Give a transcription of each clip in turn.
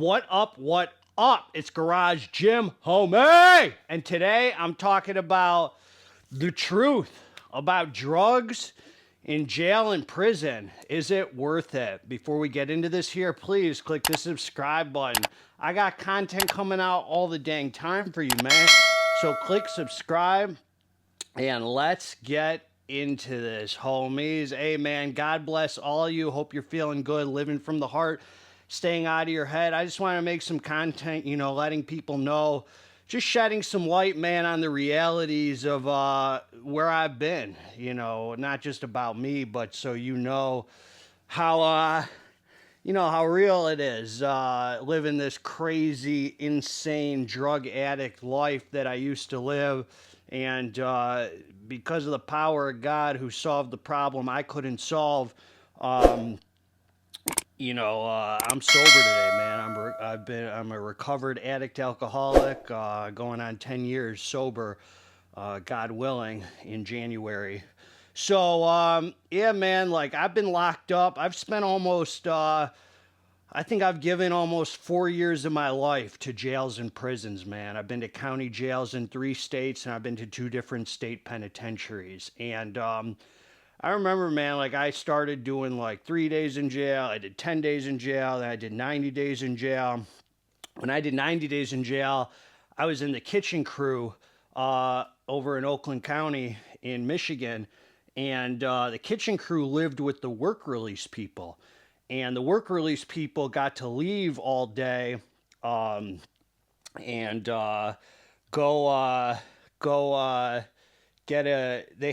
What up? What up? It's Garage Gym Homie! And today I'm talking about the truth about drugs in jail and prison. Is it worth it? Before we get into this here, please click the subscribe button. I got content coming out all the dang time for you, man. So click subscribe and let's get into this, homies. Hey, man, God bless all of you. Hope you're feeling good, living from the heart, staying out of your head. I just want to make some content, letting people know, just shedding some light, man, on the realities of where I've been, not just about me, but so how how real it is living this crazy, insane drug addict life that I used to live. And because of the power of God who solved the problem I couldn't solve, I'm sober today, man. I'm a recovered addict alcoholic, going on 10 years sober, God willing, in January. So, yeah, man, like I've been locked up. I've spent I think I've given almost 4 years of my life to jails and prisons, man. I've been to county jails in 3 states, and I've been to 2 different state penitentiaries. And I remember, man, like I started doing like 3 days in jail. I did 10 days in jail. Then I did 90 days in jail. When I did 90 days in jail, I was in the kitchen crew over in Oakland County in Michigan. And the kitchen crew lived with the work release people. And the work release people got to leave all day and go if they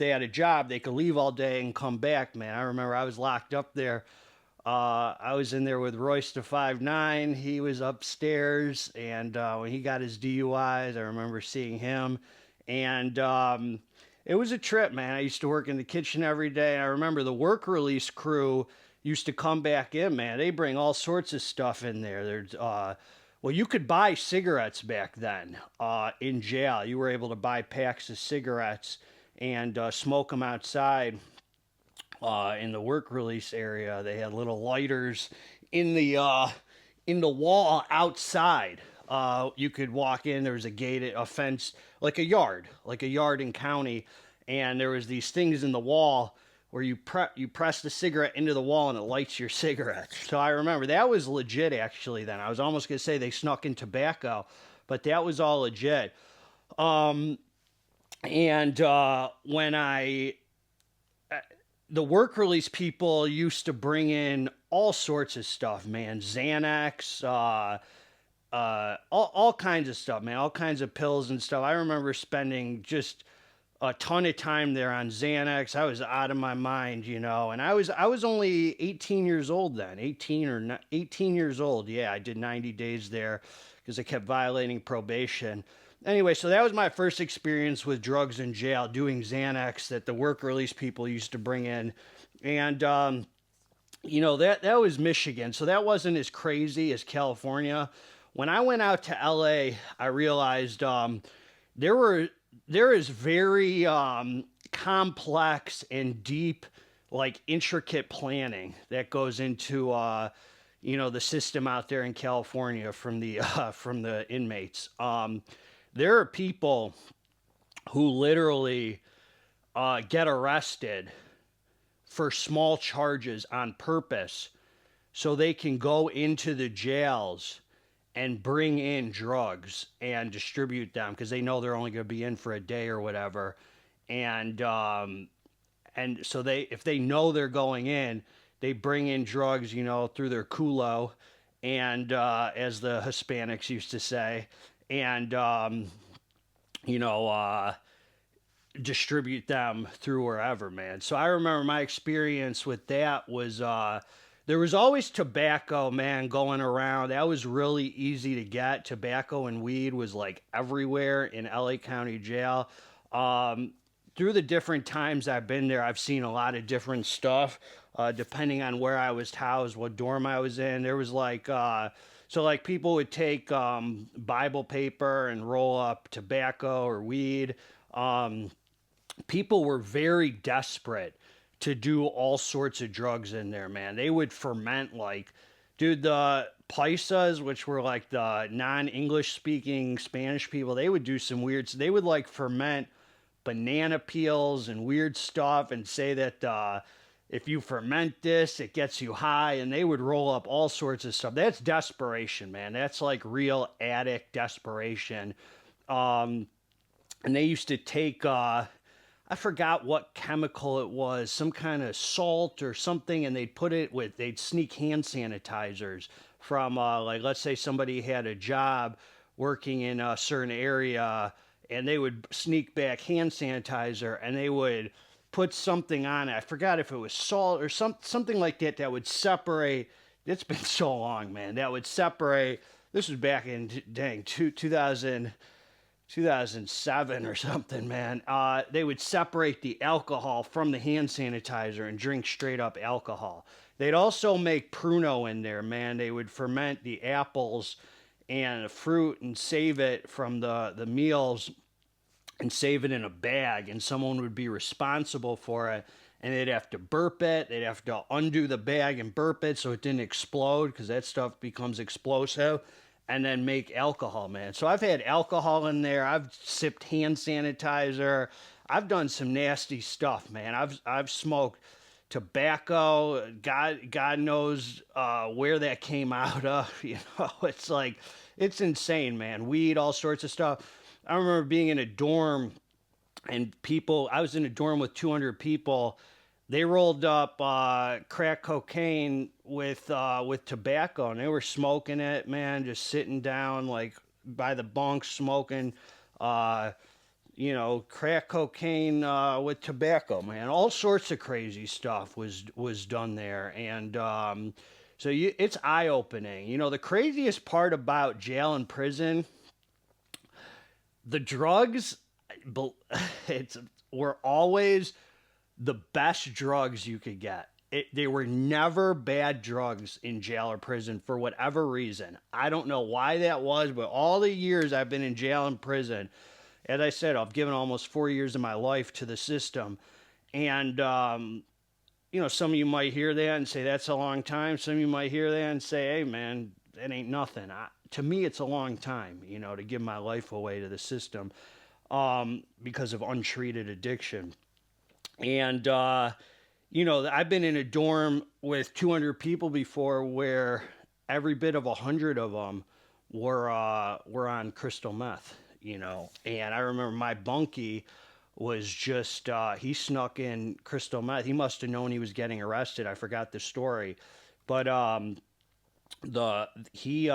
had a job, they could leave all day and come back, man. I remember I was locked up there. I was in there with Royce the 5'9". He was upstairs, and when he got his DUIs, I remember seeing him. And it was a trip, man. I used to work in the kitchen every day, and I remember the work release crew used to come back in, man. They bring all sorts of stuff in there. There's, well, you could buy cigarettes back then in jail. You were able to buy packs of cigarettes and smoke them outside in the work release area. They had little lighters in the wall outside. You could walk in. There was a fence, like a yard in county, and there was these things in the wall where you press the cigarette into the wall and it lights your cigarette. So I remember that was legit, actually. Then I was almost gonna say they snuck in tobacco, but that was all legit. And when the work release people used to bring in all sorts of stuff, man. Xanax, all kinds of stuff, man. All kinds of pills and stuff. I remember spending just a ton of time there on Xanax. I was out of my mind, and I was only 18 years old then, 18 years old. Yeah, I did 90 days there because I kept violating probation. Anyway, so that was my first experience with drugs in jail, doing Xanax that the work release people used to bring in. And, that was Michigan, so that wasn't as crazy as California. When I went out to LA, I realized there is very complex and deep, like intricate planning that goes into the system out there in California from the inmates. There are people who literally get arrested for small charges on purpose so they can go into the jails and bring in drugs and distribute them because they know they're only going to be in for a day or whatever. And so if they know they're going in, they bring in drugs, through their culo, and as the Hispanics used to say, and distribute them through wherever, man. So I remember my experience with that was there was always tobacco, man, going around. That was really easy to get. Tobacco and weed was like everywhere in LA County Jail. Through the different times I've been there, I've seen a lot of different stuff, depending on where I was housed, what dorm I was in. There was like people would take Bible paper and roll up tobacco or weed. People were very desperate to do all sorts of drugs in there, man. They would ferment dude, the paisas, which were like the non-English speaking Spanish people, they would do some weird. So they would like ferment banana peels and weird stuff, and say that if you ferment this, it gets you high. And they would roll up all sorts of stuff. That's desperation, man. That's like real addict desperation. Um, and they used to take I forgot what chemical it was, some kind of salt or something, and they'd put it with, they'd sneak hand sanitizers from, like, let's say somebody had a job working in a certain area, and they would sneak back hand sanitizer, and they would put something on it. I forgot if it was salt or something like that that would separate. It's been so long, man. That would separate. This was back in, dang, 2007 or something, man. They would separate the alcohol from the hand sanitizer and drink straight up alcohol. They'd also make pruno in there, man. They would ferment the apples and the fruit and save it from the meals and save it in a bag, and someone would be responsible for it, and they'd have to burp it. They'd have to undo the bag and burp it so it didn't explode, because that stuff becomes explosive, and then make alcohol, man. So I've had alcohol in there. I've sipped hand sanitizer. I've done some nasty stuff, man. I've smoked tobacco. God knows where that came out of. You know, it's like, it's insane, man. Weed, all sorts of stuff. I remember being in a dorm, and people, I was in a dorm with 200 people. They rolled up crack cocaine with tobacco, and they were smoking it, man, just sitting down like by the bunk smoking, crack cocaine with tobacco, man. All sorts of crazy stuff was done there, and it's eye opening. You know, the craziest part about jail and prison, the drugs, were always the best drugs you could get. They were never bad drugs in jail or prison for whatever reason. I don't know why that was, but all the years I've been in jail and prison, as I said, I've given almost 4 years of my life to the system. And, some of you might hear that and say, that's a long time. Some of you might hear that and say, hey, man, that ain't nothing. To me, it's a long time, to give my life away to the system because of untreated addiction. And, I've been in a dorm with 200 people before where every bit of 100 of them were on crystal meth, And I remember my bunkie was just, he snuck in crystal meth. He must have known he was getting arrested. I forgot the story. But he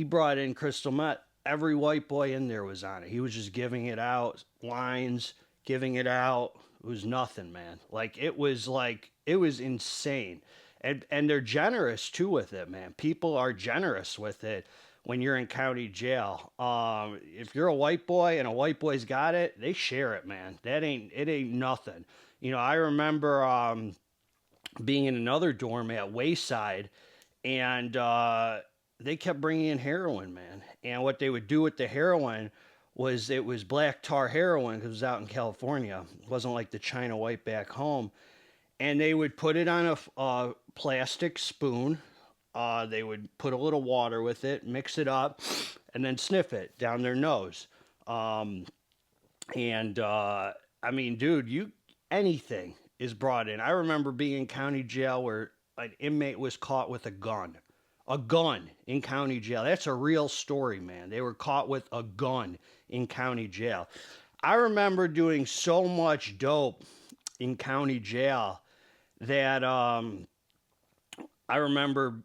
brought in crystal meth. Every white boy in there was on it. He was just giving it out, lines, giving it out. It was nothing, man. It was insane. And they're generous too with it, man. People are generous with it when you're in county jail. If you're a white boy and a white boy's got it, they share it, man. It ain't nothing. I remember being in another dorm at Wayside, and they kept bringing in heroin, man. And what they would do with the heroin was, it was black tar heroin, because it was out in California. It wasn't like the China white back home. And they would put it on a plastic spoon. They would put a little water with it, mix it up, and then sniff it down their nose. Dude, anything is brought in. I remember being in county jail where an inmate was caught with a gun. A gun in county jail. That's a real story, man. They were caught with a gun in county jail. I remember doing so much dope in county jail that I remember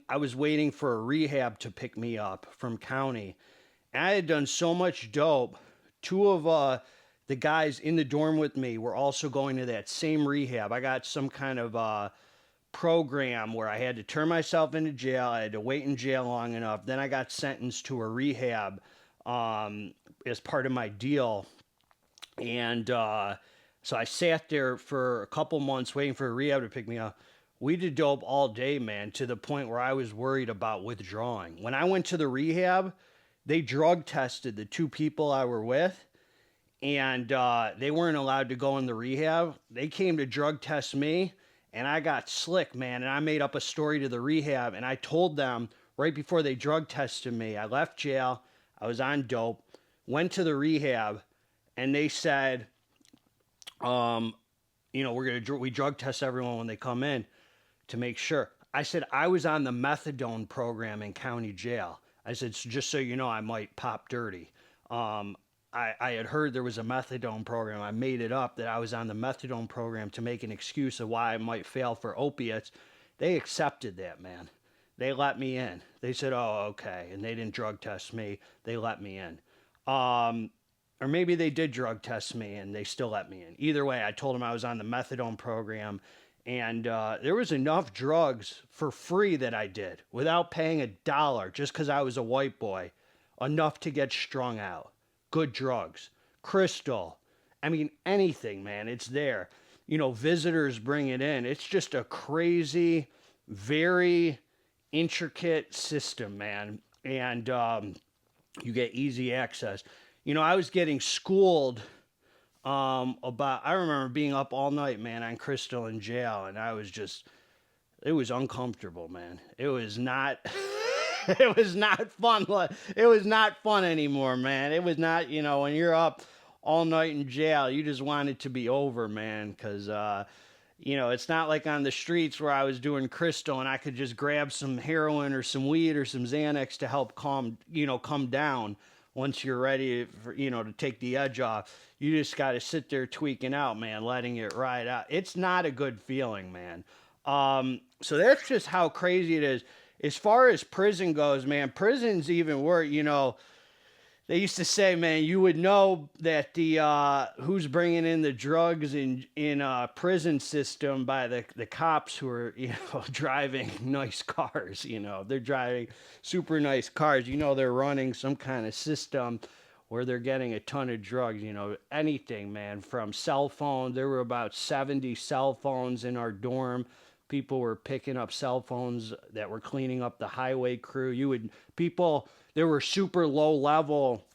I was waiting for a rehab to pick me up from county. And I had done so much dope. Two of the guys in the dorm with me were also going to that same rehab. I got some kind of program where I had to turn myself into jail. I had to wait in jail long enough. Then I got sentenced to a rehab as part of my deal. And so I sat there for a couple months waiting for a rehab to pick me up. We did dope all day, man, to the point where I was worried about withdrawing. When I went to the rehab, they drug tested the two people I were with, and they weren't allowed to go in the rehab. They came to drug test me, And I got slick, man. And I made up a story to the rehab. And I told them right before they drug tested me, I left jail. I was on dope, went to the rehab, and they said, um, we drug test everyone when they come in to make sure. I said I was on the methadone program in county jail. I said, so just so you know, I might pop dirty. Um, I had heard there was a methadone program. I made it up that I was on the methadone program to make an excuse of why I might fail for opiates. They accepted that, man. They let me in. They said, oh, okay. And they didn't drug test me. They let me in. Or maybe they did drug test me and they still let me in. Either way, I told them I was on the methadone program. And there was enough drugs for free that I did without paying $1 just because I was a white boy. Enough to get strung out. Good drugs. Crystal. I mean, anything, man. It's there. Visitors bring it in. It's just a crazy, very intricate system, man. And you get easy access. I was getting schooled I remember being up all night, man, on crystal in jail, and it was uncomfortable, man. It was not, it was not fun. It was not fun anymore, man. It was not, when you're up all night in jail, you just want it to be over, man, because, it's not like on the streets where I was doing crystal and I could just grab some heroin or some weed or some Xanax to help come down. Once you're ready for, to take the edge off, you just got to sit there tweaking out, man, letting it ride out. It's not a good feeling, man. So that's just how crazy it is. As far as prison goes, man, prison's even worse. They used to say, man, you would know that the who's bringing in the drugs in prison system by the cops who are driving nice cars. They're driving super nice cars. They're running some kind of system where they're getting a ton of drugs. Anything, man, from cell phones. There were about 70 cell phones in our dorm. People were picking up cell phones that were cleaning up the highway crew. There were super low level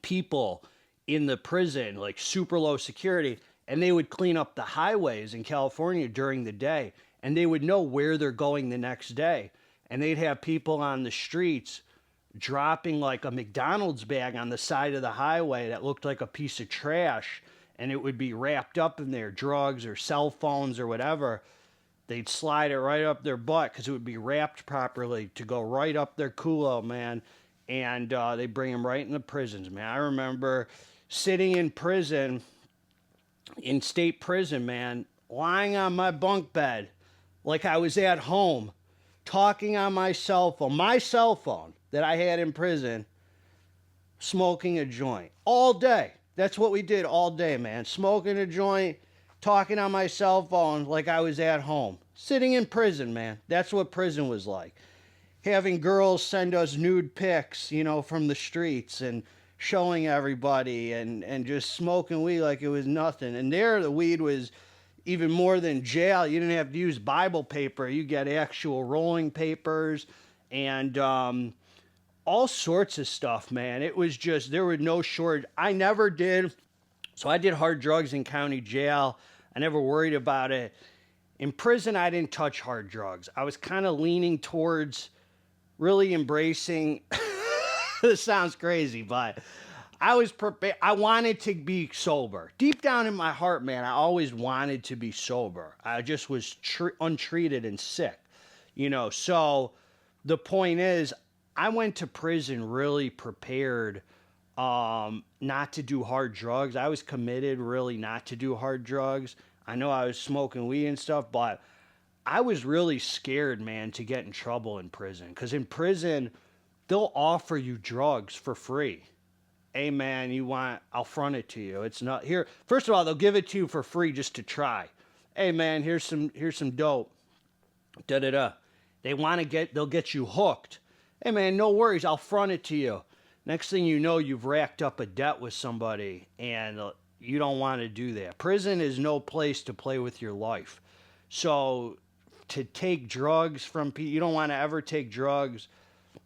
people in the prison, like super low security, and they would clean up the highways in California during the day, and they would know where they're going the next day. And they'd have people on the streets dropping like a McDonald's bag on the side of the highway that looked like a piece of trash, and it would be wrapped up in there, drugs or cell phones or whatever. They'd slide it right up their butt because it would be wrapped properly to go right up their culo, man. And they bring them right in the prisons, man. I remember sitting in prison, in state prison, man, lying on my bunk bed like I was at home, talking on my cell phone that I had in prison, smoking a joint all day. That's what we did all day, man. Smoking a joint, talking on my cell phone like I was at home. Sitting in prison, man. That's what prison was like. Having girls send us nude pics, from the streets and showing everybody and just smoking weed like it was nothing. And there, the weed was even more than jail. You didn't have to use Bible paper. You get actual rolling papers and all sorts of stuff, man. It was just, there was no shortage. I never did. So I did hard drugs in county jail. I never worried about it. In prison, I didn't touch hard drugs. I was kind of leaning towards really embracing, this sounds crazy, but I was prepared. I wanted to be sober. Deep down in my heart, man, I always wanted to be sober. I just was untreated and sick, So the point is, I went to prison really prepared not to do hard drugs. I was committed really not to do hard drugs. I know I was smoking weed and stuff, but I was really scared, man, to get in trouble in prison. Because in prison, they'll offer you drugs for free. Hey, man, I'll front it to you. It's not here. First of all, they'll give it to you for free just to try. Hey, man, here's some dope. Da-da-da. They'll get you hooked. Hey, man, no worries. I'll front it to you. Next thing you know, you've racked up a debt with somebody, and you don't want to do that. Prison is no place to play with your life. So to take drugs from people, you don't want to ever take drugs,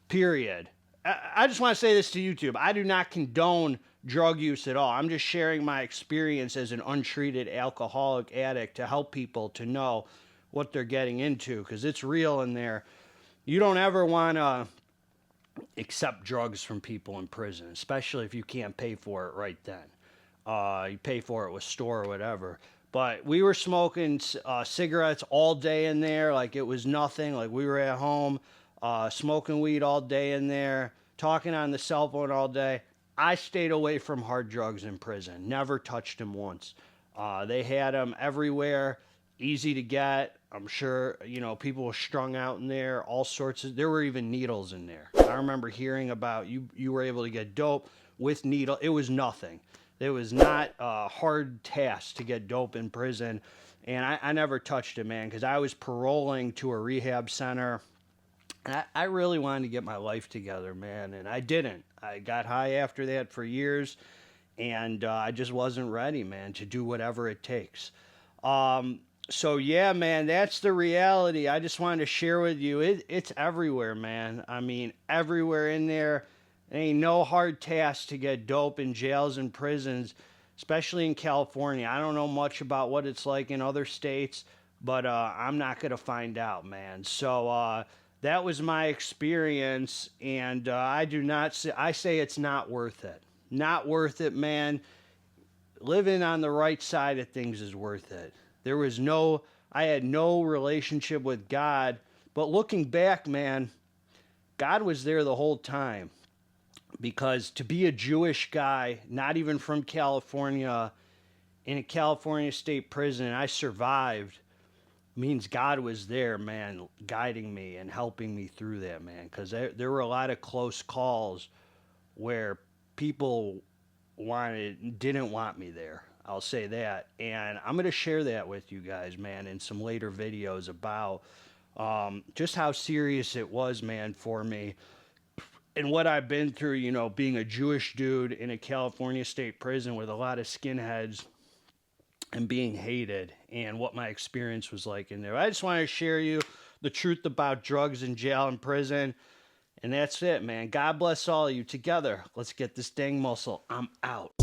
period. I just want to say this to YouTube. I do not condone drug use at all. I'm just sharing my experience as an untreated alcoholic addict to help people to know what they're getting into, because it's real in there. You don't ever want to accept drugs from people in prison, especially if you can't pay for it right then. You pay for it with store or whatever. But we were smoking cigarettes all day in there like it was nothing. Like we were at home, smoking weed all day in there, talking on the cell phone all day. I stayed away from hard drugs in prison. Never touched them once. They had them everywhere, easy to get. I'm sure, people were strung out in there, all sorts of, there were even needles in there. I remember hearing about you were able to get dope with needle. It was nothing. It was not a hard task to get dope in prison. And I never touched it, man, because I was paroling to a rehab center. And I really wanted to get my life together, man, and I didn't. I got high after that for years, and I just wasn't ready, man, to do whatever it takes. So yeah, man, that's the reality. I just wanted to share with you. It's everywhere, man. I mean, everywhere in there. It ain't no hard task to get dope in jails and prisons, especially in California. I don't know much about what it's like in other states, but I'm not going to find out, man. So that was my experience, and I do not say, I say it's not worth it. Not worth it, man. Living on the right side of things is worth it. I had no relationship with God, but looking back, man, God was there the whole time. Because to be a Jewish guy, not even from California, in a California state prison, and I survived, means God was there, man, guiding me and helping me through that, man. Because there were a lot of close calls where people didn't want me there. I'll say that. And I'm going to share that with you guys, man, in some later videos about just how serious it was, man, for me. And what I've been through, being a Jewish dude in a California state prison with a lot of skinheads and being hated, and what my experience was like in there. I just want to share you the truth about drugs in jail and prison. And that's it, man. God bless all of you. Together, let's get this dang muscle. I'm out.